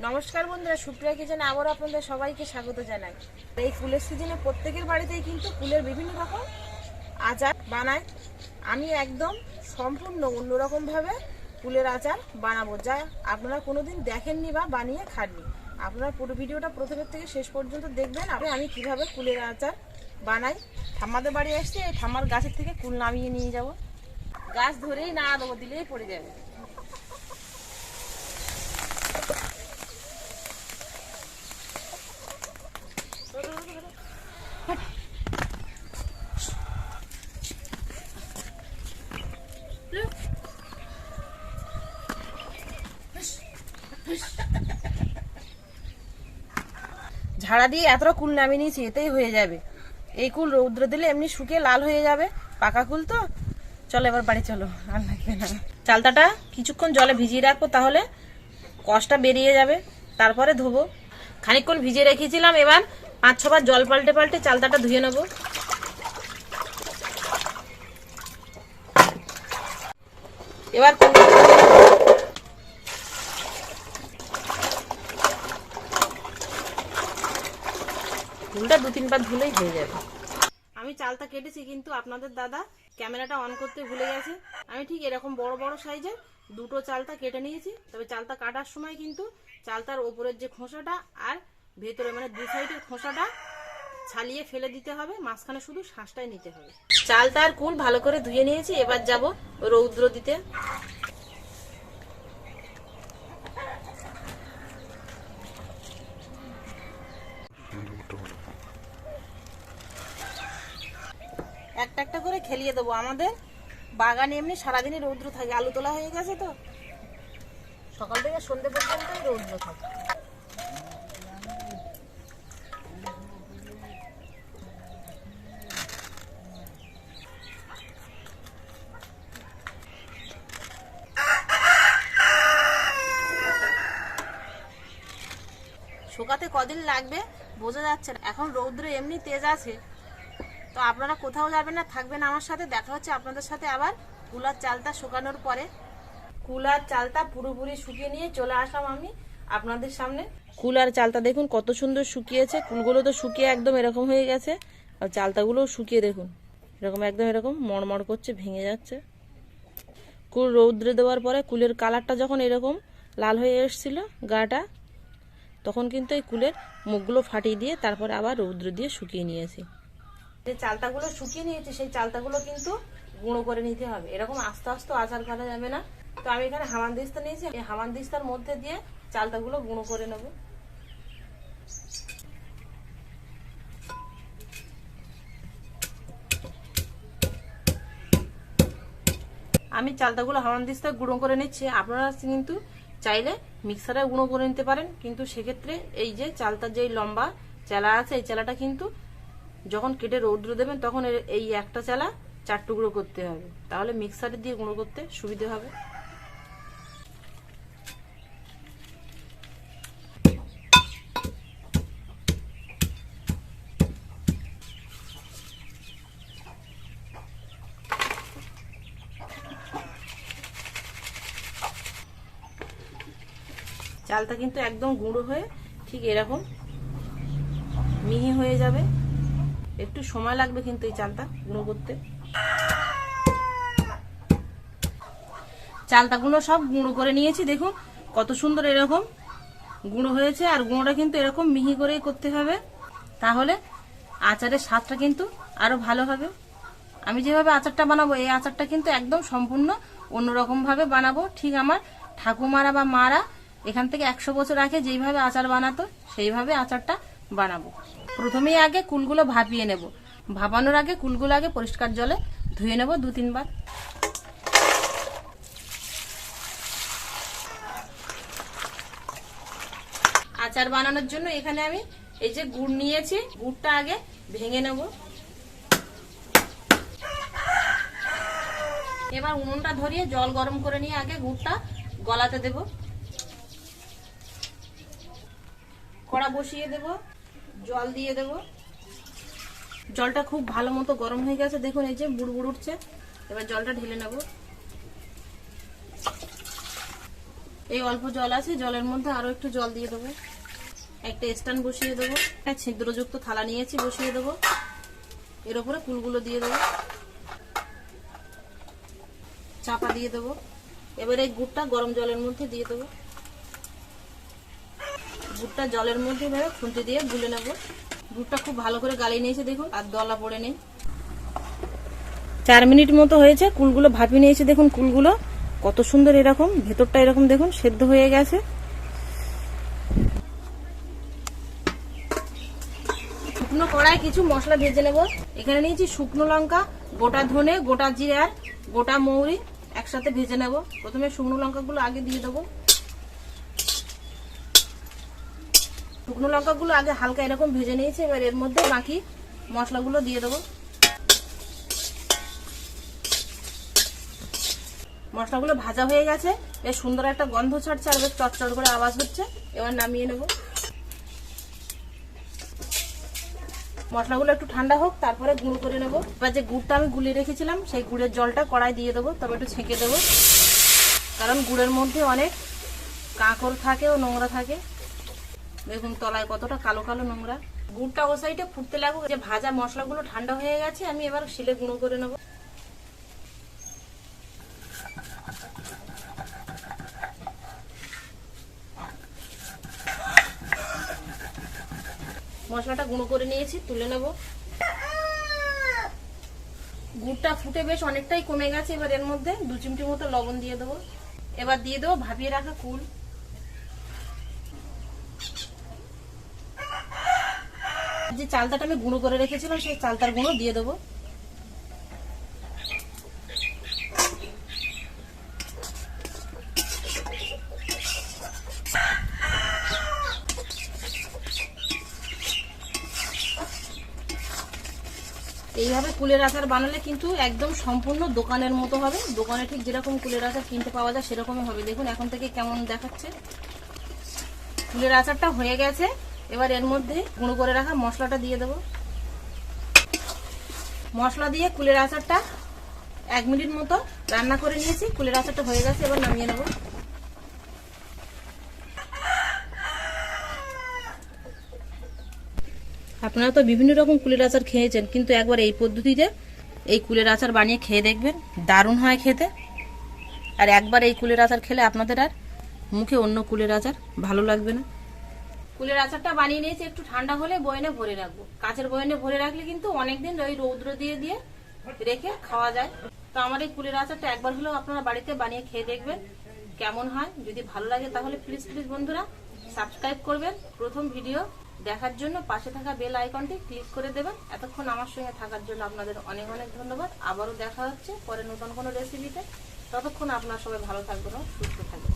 নমস্কার বন্ধুরা, সুপ্রিয়া কিচেনে আবার আপনাদের সবাইকে স্বাগত জানাই। এই কুলের সিজনে প্রত্যেকের বাড়িতেই কিন্তু কুলের বিভিন্ন রকম আচার বানায়। আমি একদম সম্পূর্ণ অন্যরকম ভাবে কুলের আচার বানাবো, যা আপনারা কোনোদিন দেখেননি বা বানিয়ে খাননি। আপনারা পুরো ভিডিওটা প্রথমের থেকে শেষ পর্যন্ত দেখবেন আমি কিভাবে কুলের আচার বানাই। ঠাম্মাদের বাড়ি এসে এই ঠাম্মার গাছের থেকে কুল নামিয়ে নিয়ে যাব। গাছ ধরেই না দেবো, দিলেই পড়ে যাবে। ঝাড়া দিয়ে এতটা কুল নামিয়ে নিয়েছি, এতেই হয়ে যাবে। এই কুল রৌদ্র দিলে এমনি শুকিয়ে লাল হয়ে যাবে, পাকা কুল তো। চলো এবার বাড়ি চলো, আর লাগবে না। চালতাটা কিছুক্ষণ জলে ভিজিয়ে রাখবো, তাহলে কষটা বেরিয়ে যাবে। তারপরে ধোবো। খানিকক্ষণ ভিজিয়ে রেখেছিলাম, এবার 5-6 বার জল পাল্টে পাল্টে চালতাটা ধুয়ে নেবো। এবার কুলটা 2-3 বার ধুলেই হয়ে যাবে। আমি চালটা কেটেছি, কিন্তু আপনাদের দাদা ক্যামেরাটা অন করতে ভুলে গেছে। আমি ঠিক এরকম বড় বড় সাইজের দুটো চালটা কেটে নিয়েছি। তবে চালটা কাটার সময় কিন্তু চালটার ওপরের যে খোসাটা আর ভেতরে মানে দু সাইডের খোসাটা ছালিয়ে ফেলে দিতে হবে, মাঝখানে শুধু শাঁসটাই নিতে হবে। চালটা আর কুল ভালো করে ধুয়ে নিয়েছি, এবার যাব রৌদ্র দিতে। একটা একটা করে খেলিয়ে দেবো। আমাদের বাগানে এমনি সারাদিনই রৌদ্র থাকে, আলু তোলা হয়ে গেছে তো, সকাল থেকে সন্ধ্যে পর্যন্তই রৌদ্র থাকে। শুকাতে কদিন লাগবে বোঝা যাচ্ছে না, এখন রৌদ্র এমনি তেজ আছে। তো আপনারা কোথাও যাবেন না, থাকবেন আমার সাথে। দেখা হচ্ছে আপনাদের সাথে আবার কুলার চালটা শুকানোর পরে। কুলার চালটা পুরোপুরি শুকিয়ে নিয়ে চলে আসলাম আমি আপনাদের সামনে। কুলার চালটা দেখুন কত সুন্দর শুকিয়েছে। কুলগুলো তো শুকিয়ে একদম এরকম হয়ে গেছে, আর চালতাগুলোও শুকিয়ে দেখুন এরকম একদম এরকম মড়মড় করছে, ভেঙে যাচ্ছে। কুল রৌদ্রে দেওয়ার পরে কুলের কালারটা যখন এরকম লাল হয়ে এসেছিল গাটা, তখন কিন্তু এই কুলের মুখগুলো ফাটিয়ে দিয়ে তারপরে আবার রৌদ্র দিয়ে শুকিয়ে নিয়েছি। যে চালতাগুলো শুকিয়ে নিয়েছি, সেই চালতাগুলো কিন্তু গুঁড়ো করে নিতে হবে। এরকম আস্তে আস্তে আচার করা যাবে না। তো আমি এখানে হামানদিস্তা নিয়েছি, এই হামানদিস্তার মধ্যে দিয়ে চালতাগুলো গুঁড়ো করে নেব। আমি চালতাগুলো হামানদিস্তা গুঁড়ো করে নিচ্ছি। আপনারা কিন্তু চাইলে মিক্সারে গুঁড়ো করে নিতে পারেন, কিন্তু সেক্ষেত্রে এই যে চালতার যে লম্বা চালা আছে, এই চালাটা কিন্তু যখন কেটে রৌদ্র দেবেন তখন এই একটা চালা 4 টুকরো করতে হবে, তাহলে মিক্সারে দিয়ে গুঁড়ো করতে সুবিধে হবে। চালটা কিন্তু একদম গুঁড়ো হয়ে ঠিক এরকম মিহি হয়ে যাবে। একটু সময় লাগবে কিন্তু এই চালটা গুঁড়ো করতে। চালটাগুলো সব গুঁড়ো করে নিয়েছি, দেখুন কত সুন্দর এরকম গুঁড়ো হয়েছে। আর গুঁড়োটা কিন্তু এরকম মিহি করেই করতে হবে, তাহলে আচারের স্বাদটা কিন্তু আরো ভালো হবে। আমি যেভাবে আচারটা বানাবো, এই আচারটা কিন্তু একদম সম্পূর্ণ অন্যরকম ভাবে বানাবো। ঠিক আমার ঠাকুমারা বা মারা এখান থেকে 100 বছর আগে যেইভাবে আচার বানাতো, সেইভাবে আচারটা বানাবো। প্রথমেই আগে কুলগুলো ভাপিয়ে নেব। ভাপানোর আগে কুলগুলো আগে পরিষ্কার জলে ধুয়ে নেব 2-3 বার। আচার বানানোর জন্য এখানে আমি এই যে গুড় নিয়েছি, গুড়টা আগে ভেঙে নেব। এবার উনুনটা ধরিয়ে জল গরম করে নিয়ে আগে গুড়টা গলাতে দেব। কড়া বসিয়ে দেব, জল দিয়ে দেব। জলটা খুব ভালো মতো গরম হয়ে গেছে, দেখুন এই যে বুড়বুড় উঠছে। এবার জলটা ঢেলে নেব। এই অল্প জল আছে, জলের মধ্যে আরো একটু জল দিয়ে দেবো। একটা স্ট্যান্ড বসিয়ে দেবো, একটা ছিদ্রযুক্ত থালা নিয়েছি বসিয়ে দেবো, এর উপরে কুলগুলো দিয়ে দেবো, চাপা দিয়ে দেবো। এবার এই গুড়টা গরম জলের মধ্যে দিয়ে দেবো। গুড়টা জলের মধ্যে এভাবে খুন্তি দিয়ে গুলে নেব। গুড়টা খুব ভালো করে গালিয়ে নিয়েছে দেখুন, আর দলা পড়ে নেই। 4 মিনিট মতো হয়েছে, কুলগুলো ভাপিয়ে নিয়েছে দেখুন। কুলগুলো কত সুন্দর, এরকম ভেতরটা এরকম দেখুন সেদ্ধ হয়ে গেছে। শুকনো কড়াই কিছু মশলা ভেজে নেব। এখানে নিয়েছি শুকনো লঙ্কা, গোটা ধনে, গোটা জিরে আর গোটা মৌরি একসাথে ভেজে নেব। প্রথমে শুকনো লঙ্কাগুলো আগে দিয়ে দেবো। শুকনো লঙ্কাগুলো আগে হালকা এরকম ভেজে নিয়েছি। এবার এর মধ্যে বাকি মশলাগুলো দিয়ে দেবো। মশলাগুলো ভাজা হয়ে গেছে, বেশ সুন্দর একটা গন্ধ ছাড়ছে আর বেশ চটচট করে আওয়াজ হচ্ছে। এবার নামিয়ে নেব। মশলাগুলো একটু ঠান্ডা হোক, তারপরে গুঁড়ো করে নেব। এবার যে গুড়টা আমি গুলিয়ে রেখেছিলাম সেই গুড়ের জলটা কড়াই দিয়ে দেবো, তবে একটু ছেঁকে দেবো, কারণ গুড়ের মধ্যে অনেক কাঁকড় থাকে ও নোংরা থাকে। দেখুন তলায় কতটা কালো কালো নোংরা। গুড়টা ও সাইডে ফুটতে লাগুক। যে ভাজা মশলাগুলো ঠান্ডা হয়ে গেছে, আমি এবার শিলে গুঁড়ো করে নেব। মশলাটা গুঁড়ো করে নিয়েছি, তুলে নেব। গুড়টা ফুটে বেশ অনেকটাই কমে গেছে। এবার এর মধ্যে 2 চিমটি মতো লবণ দিয়ে দেবো। এবার দিয়ে দেবো ভাপিয়ে রাখা কুল। যে চালতাটা আমি গুঁড়ো করে রেখেছিলাম সেই চালতার গুঁড়ো দিয়ে দেবো। এইভাবে কুলের আচার বানালে কিন্তু একদম সম্পূর্ণ দোকানের মতো হবে। দোকানে ঠিক যেরকম কুলের আচার কিনতে পাওয়া যায় সেরকমই হবে। দেখুন এখন থেকে কেমন দেখাচ্ছে। কুলের আচারটা হয়ে গেছে। এবার এর মধ্যে গুঁড়ো করে রাখা মশলাটা দিয়ে দেবো। মশলা দিয়ে কুলের আচারটা 1 মিনিট মতো রান্না করে নিয়েছি। কুলের আচারটা হয়ে গেছে, এবার নামিয়ে নেব। আপনারা তো বিভিন্ন রকম কুলের আচার খেয়েছেন, কিন্তু একবার এই পদ্ধতিতে এই কুলের আচার বানিয়ে খেয়ে দেখবেন, দারুণ হয় খেতে। আর একবার এই কুলের আচার খেলে আপনাদের আর মুখে অন্য কুলের আচার ভালো লাগবে না। কুলের আচারটা বানিয়ে নিয়েছি, একটু ঠান্ডা হলে বয়নে ভরে রাখবো। কাঁচের বয়নে ভরে রাখলে কিন্তু অনেকদিন ওই রৌদ্র দিয়ে দিয়ে রেখে খাওয়া যায়। তো আমার এই কুলের আচারটা একবার হলেও আপনারা বাড়িতে বানিয়ে খেয়ে দেখবেন কেমন হয়। যদি ভালো লাগে তাহলে প্লিজ বন্ধুরা সাবস্ক্রাইব করবেন। প্রথম ভিডিও দেখার জন্য পাশে থাকা বেল আইকনটি ক্লিক করে দেবেন। এতক্ষণ আমার সঙ্গে থাকার জন্য আপনাদের অনেক অনেক ধন্যবাদ। আবারও দেখা হচ্ছে পরে নতুন কোনো রেসিপিতে। ততক্ষণ আপনারা সবাই ভালো থাকবেন ও সুস্থ থাকবেন।